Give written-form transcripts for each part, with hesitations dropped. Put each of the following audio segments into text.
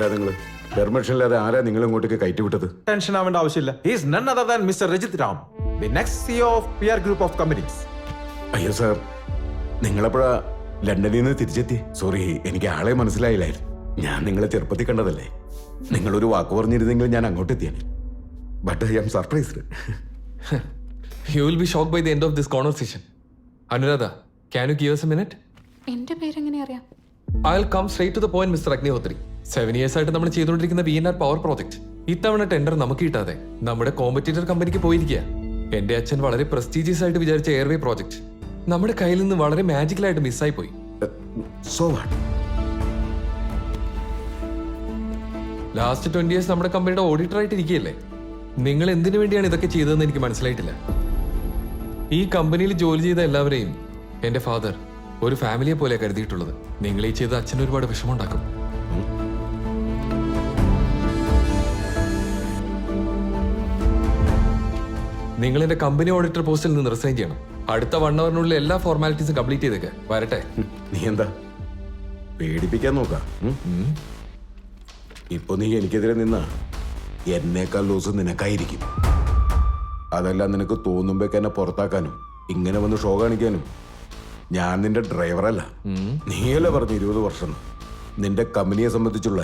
ആരാ നിങ്ങൾ? പെർമിഷൻ ഇല്ലാതെ ആരാ നിങ്ങൾ ഇങ്ങോട്ടേക്ക് കയറ്റി വിട്ടത്? ടെൻഷൻ ആവേണ്ട ആവശ്യമില്ല. He is none other than mister Rajith Ram, the next CEO of PR group of companies. അയ്യോ സാർ, നിങ്ങളെപ്പോഴാ ലണ്ടനിൽ നിന്ന് തിരിച്ചെത്തി? സോറി, എനിക്ക് ആളെ മനസ്സിലായില്ലായിരുന്നു. ഞാൻ നിങ്ങളെ ചെറുപ്പത്തിൽ കണ്ടതല്ലേ. നിങ്ങളൊരു വാക്ക് പറഞ്ഞിരുന്നെങ്കിൽ ഞാൻ അങ്ങോട്ട് എത്തിയാണ്. But I am surprised. You will be shocked by the end of this conversation. Anuradha, can you give us a minute? എന്റെ പേരെങ്ങനെ അറിയാം? I'll come straight to the point, Mr. Agnihotri. 7 years ആയിട്ട് നമ്മൾ ചെയ്തുകൊണ്ടിരിക്കുന്ന VNR പവർ പ്രോജക്ട് ഇത്തവണ tender നമുക്ക് കിട്ടാതെ നമ്മുടെ competitor കമ്പനിക്ക് പോയിരിക്കുക. എന്റെ അച്ഛൻ വളരെ പ്രസ്റ്റീജിയസ് ആയിട്ട് വിചാരിച്ച എയർവേ പ്രോജക്ട് നമ്മുടെ കയ്യിൽ നിന്ന് വളരെ മാജിക്കലായിട്ട് മിസ്സായി പോയി. So what? ലാസ്റ്റ് 20 years നമ്മുടെ കമ്പനിയുടെ ഓഡിറ്റർ ആയിട്ട് ഇരിക്കുകയല്ലേ. നിങ്ങൾ എന്തിനു വേണ്ടിയാണ് ഇതൊക്കെ ചെയ്തതെന്ന് എനിക്ക് മനസ്സിലായിട്ടില്ല. ഈ കമ്പനിയിൽ ജോലി ചെയ്ത എല്ലാവരെയും എന്റെ ഫാദർ ഒരു ഫാമിലിയെ പോലെ കരുതിയിട്ടുള്ളത്. നിങ്ങൾ ഈ ചെയ്ത അച്ഛന് ഒരുപാട് വിഷമമുണ്ടാക്കും. നിങ്ങൾ എന്റെ കമ്പനി ഓഡിറ്റർ പോസ്റ്റിൽ നിന്ന് റിസൈൻ ചെയ്യണം. അടുത്ത 1 hourനുള്ളിൽ എല്ലാ ഫോർമാലിറ്റീസും കംപ്ലീറ്റ് ചെയ്തേക്ക്. വരട്ടെ. നീ എന്താ പേടിപ്പിക്കാൻ നോക്കാം? ഇപ്പൊ നീ എനിക്കെതിരെ നിന്ന എന്നേക്കാൾ ലൂസ് നിനക്കായിരിക്കും. അതെല്ലാം നിനക്ക് തോന്നുമ്പോഴേക്ക് എന്നെ പുറത്താക്കാനും ഇങ്ങനെ വന്ന് ഷോ കാണിക്കാനും ഞാൻ നിന്റെ ഡ്രൈവറല്ല. നീയല്ലേ പറഞ്ഞു 20 വർഷം. നിന്റെ കമ്പനിയെ സംബന്ധിച്ചുള്ള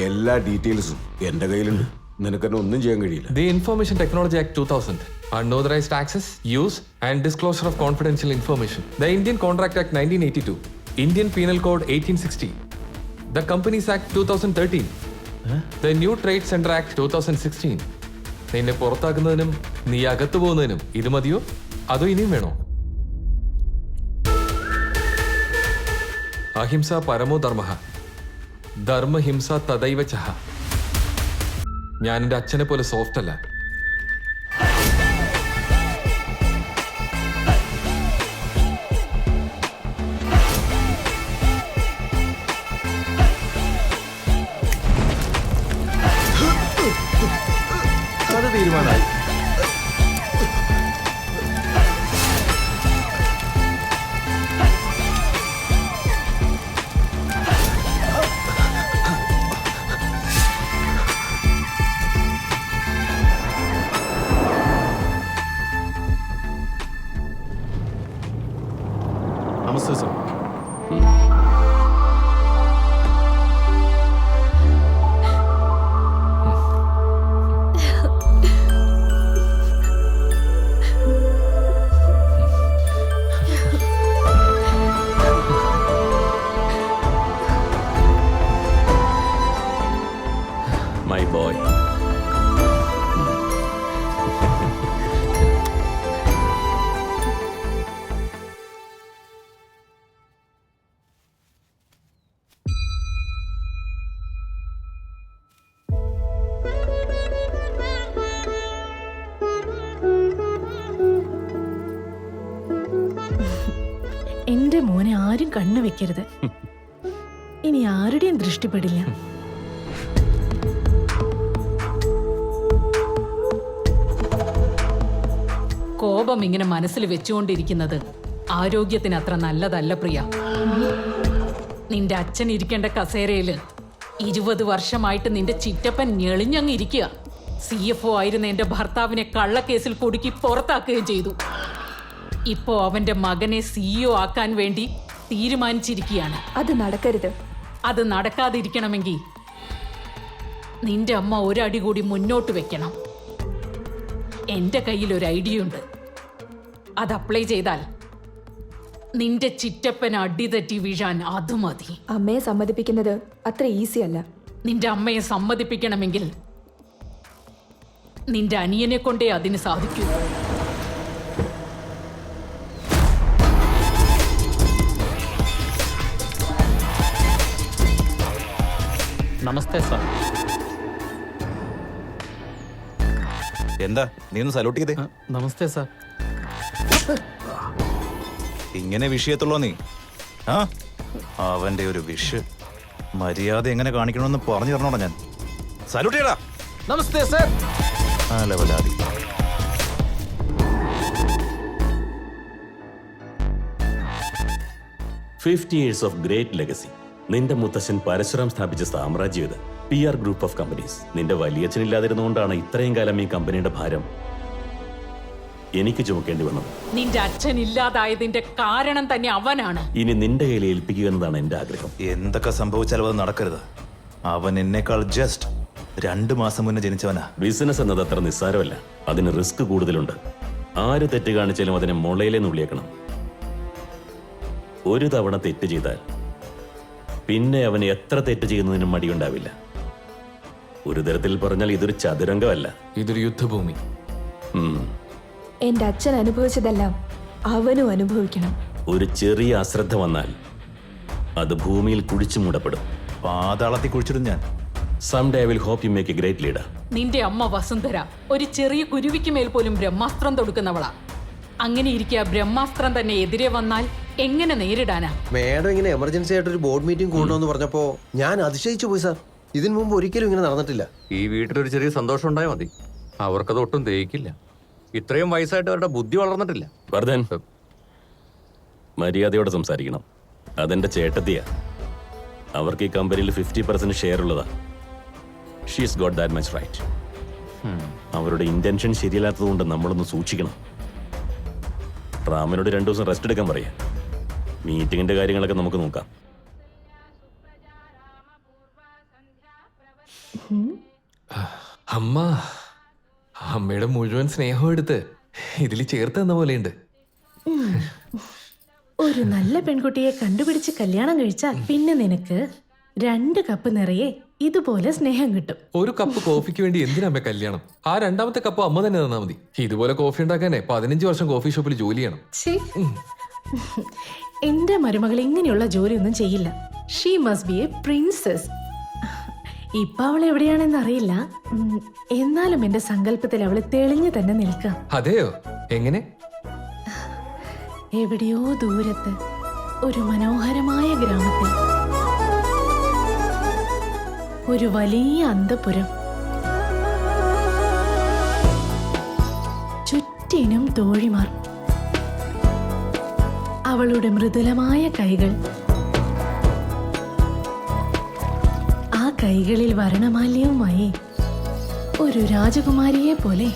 എല്ലാ ഡീറ്റെയിൽസും എന്റെ കയ്യിലുണ്ട്. നിനക്കെന്നെ ഒന്നും ചെയ്യാൻ കഴിയില്ല. The Information Technology Act 2000, Unauthorized Access, Use and Disclosure of Confidential Information. The Indian Contract Act 1982, Indian Penal Code 1860, the Companies Act 2013, The New Trade Center Act 2016. നിന്നെ പുറത്താക്കുന്നതിനും നീ അകത്തു പോകുന്നതിനും ഇത് മതിയോ അതോ ഇനിയും വേണോ? അഹിംസ പരമോ ധർമ്മഃ, ധർമ്മഹിംസ തദൈവ ചഹ. ഞാൻ എൻ്റെ അച്ഛനെ പോലെ സോഫ്റ്റ് അല്ല. അത് തീരുമാനമായി. നമസ്തേ സർ. My boy. എന്റെ മോനെ ആരും കണ്ണു വെക്കരുത്. ഇനി ആരുടെയും ദൃഷ്ടിപ്പെടില്ല. കോപം ഇങ്ങനെ മനസ്സിൽ വെച്ചുകൊണ്ടിരിക്കുന്നത് ആരോഗ്യത്തിന് അത്ര നല്ലതല്ല പ്രിയ. നിന്റെ അച്ഛൻ ഇരിക്കേണ്ട കസേരയില് 20 വർഷമായിട്ട് നിന്റെ ചിറ്റപ്പൻ ഞെളിഞ്ഞങ്ങ് ഇരിക്കുക. CFO ആയിരുന്ന എന്റെ ഭർത്താവിനെ കള്ളക്കേസിൽ കുടുക്കി പുറത്താക്കുകയും ചെയ്തു. ഇപ്പോ അവന്റെ മകനെ CEO ആക്കാൻ വേണ്ടി തീരുമാനിച്ചിരിക്കുകയാണ്. അത് നടക്കരുത്. അത് നടക്കാതിരിക്കണമെങ്കിൽ നിന്റെ അമ്മ ഒരടി കൂടി മുന്നോട്ട് വെക്കണം. എന്റെ കയ്യിൽ ഒരു ഐഡിയ ഉണ്ട്. അത് അപ്ലൈ ചെയ്താൽ നിന്റെ ചിറ്റപ്പൻ അടിതെറ്റി വീഴാൻ അത് മതി. അമ്മയെ സമ്മതിപ്പിക്കുന്നത് അത്ര ഈസി അല്ല. നിന്റെ അമ്മയെ സമ്മതിപ്പിക്കണമെങ്കിൽ നിന്റെ അനിയനെ കൊണ്ടേ അതിന് സാധിക്കൂ. നമസ്തേ സർ. എന്താ നീ ഒന്ന് സല്യൂട്ട് ചെയ്തേ? നമസ്തേ സർ. ഇങ്ങനെ വിഷയത്തുള്ളോ നീ? അവന്റെ ഒരു വിഷ് മര്യാദ എങ്ങനെ കാണിക്കണമെന്ന് പറഞ്ഞു തരണോടാ ഞാൻ. സല്യൂട്ട് ചെയ്യടാ. നമസ്തേ സർ. ലെവലാതി. $50 years of great legacy. നിന്റെ മുത്തശ്ശൻ പരശുറാം സ്ഥാപിച്ച സാമ്രാജ്യം ഇത്. PR group of companies. നിന്റെ വലിയച്ഛനില്ലാതിരുന്നുകൊണ്ടാണ് ഇത്രയും കാലം ഈ കമ്പനിയുടെ ഭാരം എനിക്ക് ചുമക്കേണ്ടി വന്നത്. നിന്റെ അച്ഛൻ ഇല്ലാതായതിന്റെ കാരണം തന്നെ അവനാണ്. ഇനി നിന്റെ കയ്യിൽ ഏൽപ്പിക്കുക എന്നതാണ് എന്റെ ആഗ്രഹം. എന്തൊക്കെ സംഭവിച്ചാലും അത് നടക്കരുത്. അവൻ എന്നേക്കാൾ ജസ്റ്റ് 2 മാസം മുന്നേ ജനിച്ചവനാ. ബിസിനസ് എന്നത് അത്ര നിസ്സാരമല്ല. അതിന് റിസ്ക് കൂടുതലുണ്ട്. ആര് തെറ്റ് കാണിച്ചാലും അതിനെ മുളയിലെ നുള്ളിയേക്കണം. ഒരു തവണ തെറ്റ് ചെയ്താൽ പിന്നെ അവന് എത്ര തെറ്റ് ചെയ്യുന്നതിനും മടിയുണ്ടാവില്ല. ഒരു തരത്തിൽ പറഞ്ഞാൽ ഇതൊരു ചതുരംഗമല്ല, ഇതൊരു യുദ്ധഭൂമി. എന്റെ അച്ഛൻ അനുഭവിച്ചതെല്ലാം അവനും അനുഭവിക്കണം. ഒരു ചെറിയ അശ്രദ്ധ വന്നാൽ അത് ഭൂമിയിൽ കുഴിച്ചു മൂടപ്പെടും. പാതാളത്തിൽ കുഴിച്ചിടും ഞാൻ. Someday I will hope you make a great leader. നിന്റെ അമ്മ വസുന്ധര ഒരു ചെറിയ കുരുവിക്ക് മേൽ പോലും ബ്രഹ്മാസ്ത്രം തൊടുക്കുന്നവളാ. അങ്ങനെ ഇരിക്കുക, ബ്രഹ്മാസ്ത്രം തന്നെ എതിരെ വന്നാൽ എങ്ങനെ നേരിടാനാ? മേഡം ഇങ്ങനെ എമർജൻസി ആയിട്ട് ഒരു ബോർഡ് മീറ്റിംഗ് കൂടണമെന്ന് പറഞ്ഞപ്പോ ഞാൻ അതിശയിച്ചു പോയി സാർ. ഇതിനു മുമ്പ് ഒരിക്കലും ഇങ്ങനെ നടന്നിട്ടില്ല. ഈ വീട്ടിലൊരു ചെറിയ സന്തോഷം ഉണ്ടായാൽ മതി. അവർക്കത് ഒട്ടും ദഹിക്കില്ല. ഇത്രയും വയസ്സായിട്ട് അവരുടെ ബുദ്ധി വളർന്നിട്ടില്ല. വർദ്ധൻ, മര്യാദയോടെ സംസാരിക്കണം. അതെന്റെ ചേട്ടത്തിയാ. അവർക്ക് ഈ കമ്പനിയിൽ 50% ഷെയർ ഉള്ളതാ. She's got that much right. അവരുടെ ഇന്റൻഷൻ ശരിയല്ലാത്തതുകൊണ്ട് നമ്മളൊന്ന് സൂക്ഷിക്കണം. റാമിനോട് 2 ദിവസം റെസ്റ്റ് എടുക്കാൻ പറയാം. മീറ്റിംഗിന്റെ കാര്യങ്ങളൊക്കെ നമുക്ക് നോക്കാം. അമ്മ, അമ്മയുടെ മുഴുവൻ സ്നേഹം എടുത്ത് ഇതിൽ ചേർത്ത് തന്ന പോലെയുണ്ട്. ഒരു നല്ല പെൺകുട്ടിയെ കണ്ടുപിടിച്ച് കല്യാണം കഴിച്ചാൽ പിന്നെ നിനക്ക് 2 കപ്പ് നിറയെ ഇതുപോലെ സ്നേഹം കിട്ടും. ഒരു കപ്പ് കോഫിക്ക് വേണ്ടി എന്തിനാ അമ്മ കല്യാണം? ആ 2ാമത്തെ കപ്പ് അമ്മ തന്നെ തന്നാ മതി. ഇതുപോലെ കോഫി ഉണ്ടാക്കാനേ 15 വർഷം കോഫി ഷോപ്പിൽ ജോലി ചെയ്യണം. ഛീ. എന്റെ മരുമകൾ ഇങ്ങനെയുള്ള ജോലിയൊന്നും ചെയ്യില്ല. She must be A princess. ഇപ്പൊ അവൾ എവിടെയാണെന്ന് അറിയില്ല. എന്നാലും എന്റെ സങ്കല്പത്തിൽ അവള് തെളിഞ്ഞു തന്നെ നിൽക്കാം. അതെയോ? എങ്ങനെ? എവിടെയോ ദൂരത്ത് ഒരു മനോഹരമായ ഗ്രാമത്തിൽ ഒരു വലിയ അന്തപുരം. ചുറ്റിനും തോഴിമാർ. അവളുടെ മൃദുലമായ കൈകൾ, ആ കൈകളിൽ വർണ്ണമാല്യവുമായി ഒരു രാജകുമാരിയെ പോലെ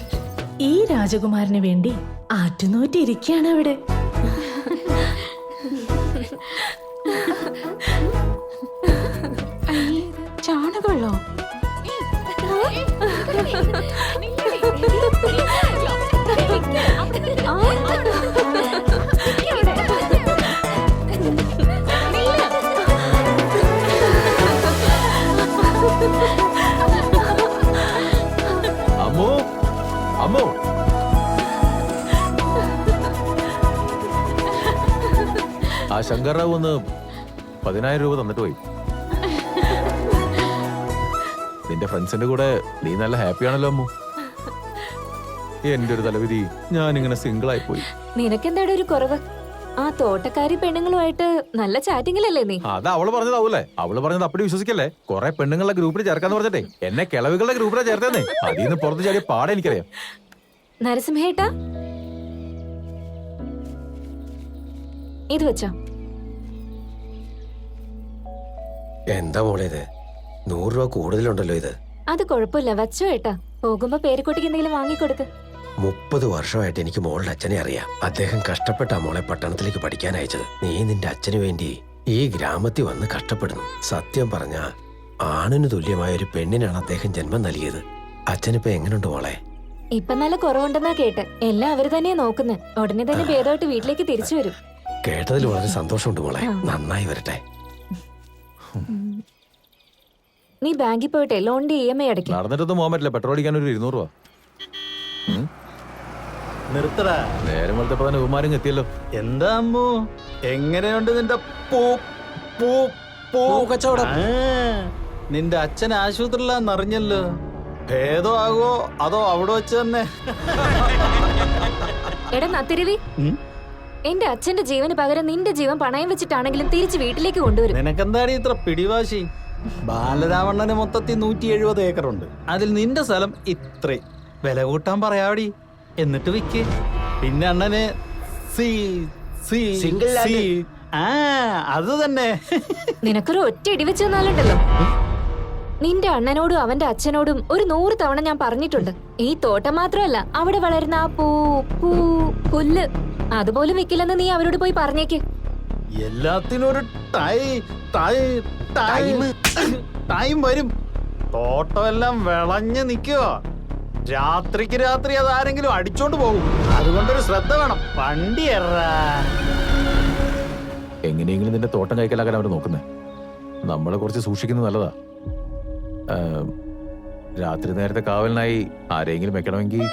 ഈ രാജകുമാരന് വേണ്ടി ആറ്റുനോറ്റിരിക്കുകയാണ് അവിടെ. ചാണകമുള്ളോ? അമ്മോ, അമ്മോ, ആ ശങ്കർറാവു ഒന്ന് 10,000 രൂപ തന്നിട്ട് പോയി. നിന്റെ ഫ്രണ്ട്സിന്റെ കൂടെ നീ നല്ല ഹാപ്പി ആണല്ലോ അമ്മു. എന്റെ ഒരു തലവിധി, ഞാനിങ്ങനെ സിംഗിൾ ആയി പോയി. നിനക്കെന്താടെ ഒരു കുറവ്? ആ തോട്ടക്കാരി പെണ്ണുങ്ങളുമായിട്ട് നല്ല ചാറ്റിങ്ങിലല്ലേ നീ? അത് അവള് പറഞ്ഞതാവൂലേ? അവള് പറഞ്ഞത് അപ്പടി വിശ്വസിക്കല്ലേ? കുറെ പെണ്ണുങ്ങളുടെ ഗ്രൂപ്പിൽ ചേർക്കാന്ന് പറഞ്ഞിട്ടേ എന്നെ കിളവികളുടെ ഗ്രൂപ്പിലെ ചേർത്തേന്നേ. അതിന്ന് പുറത്ത് ചാടിയ പാടെ എനിക്കറിയാം. നരസിംഹേട്ടാ, ഇത് വെച്ചോ. എന്താ മോളെ ഇത്? 100 രൂപ കൂടുതലുണ്ടല്ലോ ഇത്. അത് കുഴപ്പമില്ല, വെച്ചോ ഏട്ടാ. പോകുമ്പോ പേരക്കുട്ടിക്ക് എന്തെങ്കിലും വാങ്ങിക്കൊടുക്ക്. 30 വർഷമായിട്ട് എനിക്ക് മോളുടെ അച്ഛനെ അറിയാം. അദ്ദേഹം കഷ്ടപ്പെട്ടാ മോളെ പട്ടണത്തിലേക്ക് പഠിക്കാൻ അയച്ചത്. നീ നിന്റെ അച്ഛന് വേണ്ടി ഈ ഗ്രാമത്തിൽ വന്ന് കഷ്ടപ്പെടുന്നു. സത്യം പറഞ്ഞ ആണിന് തുല്യമായ ഒരു പെണ്ണിനാണ് അദ്ദേഹം ജന്മം നൽകിയത്. അച്ഛനിപ്പോ എങ്ങനെയുണ്ട് മോളെ? ഇപ്പൊ നല്ല കുറവുണ്ടെന്നാ കേട്ട്. എല്ലാം അവര് തന്നെയാ നോക്കുന്നത്. ഉടനെ തന്നെ ഭേദമായിട്ട് വീട്ടിലേക്ക് തിരിച്ചു വരും. കേട്ടതിൽ വളരെ സന്തോഷമുണ്ട് മോളെ. നന്നായി വരട്ടെ. നീ ബാങ്കിൽ പോയിട്ട് ലോണിന്റെ EMI അടയ്ക്കും. നടന്നിട്ടൊന്നും പോകാൻ പറ്റില്ല. പെട്രോൾ അടിക്കാൻ ഒരു 200 രൂപ. നിർത്തടാ. നേരം വലത്തപ്പോ തന്നെ കുമാരൻ എത്തിയല്ലോ. എന്താ അമ്മു, എങ്ങനെയുണ്ട് നിന്റെ കച്ചവടം? നിന്റെ അച്ഛൻ ആശുപത്രിയിലാന്നറിഞ്ഞല്ലോ. ഭേദമാകോ അതോ അവിടെ വെച്ച് തന്നെ? എടാ നത്തിരുവി, എന്റെ അച്ഛന്റെ ജീവന് പകരം നിന്റെ ജീവൻ പണയം വെച്ചിട്ടാണെങ്കിലും തിരിച്ച് വീട്ടിലേക്ക് കൊണ്ടുവരും. നിനക്കെന്താടി ഇത്ര പിടിവാശി? ബാലരാവണ്ണന് മൊത്തത്തിൽ 170 ഏക്കറുണ്ട്. അതിൽ നിന്റെ സ്ഥലം ഇത്രയും. വില കൂട്ടാൻ പറയാടി, എന്നിട്ട് വിക്ക്. പിന്നെ അണ്ണന് അത് തന്നെ. നിനക്കൊരു ഒറ്റ ഇടി വെച്ച് തന്നാലുണ്ടല്ലോ. നിന്റെ അണ്ണനോടും അവന്റെ അച്ഛനോടും ഒരു 100 തവണ ഞാൻ പറഞ്ഞിട്ടുണ്ട്. ഈ തോട്ടം മാത്രമല്ല, അവിടെ വളരുന്ന ആ പുല്ല് അതുപോലും വെക്കില്ലെന്ന് നീ അവരോട് പോയി പറഞ്ഞേക്ക്. എല്ലാത്തിനും ഒരു ടൈം വരും. തോട്ടമെല്ലാം വിളഞ്ഞ് നിൽക്കുക. രാത്രിക്ക് രാത്രി അതാരെങ്കിലും അടിച്ചോണ്ട് പോകും. അതുകൊണ്ടൊരു ശ്രദ്ധ വേണം. വണ്ടി എങ്ങനെയെങ്കിലും നിന്റെ തോട്ടം കൈക്കലാക്കാൻ അവർ നോക്കുന്നത്. നമ്മളെ കുറച്ച് സൂക്ഷിക്കുന്നത് നല്ലതാ. രാത്രി നേരത്തെ കാവലിനായി ആരെങ്കിലും വെക്കണമെങ്കിൽ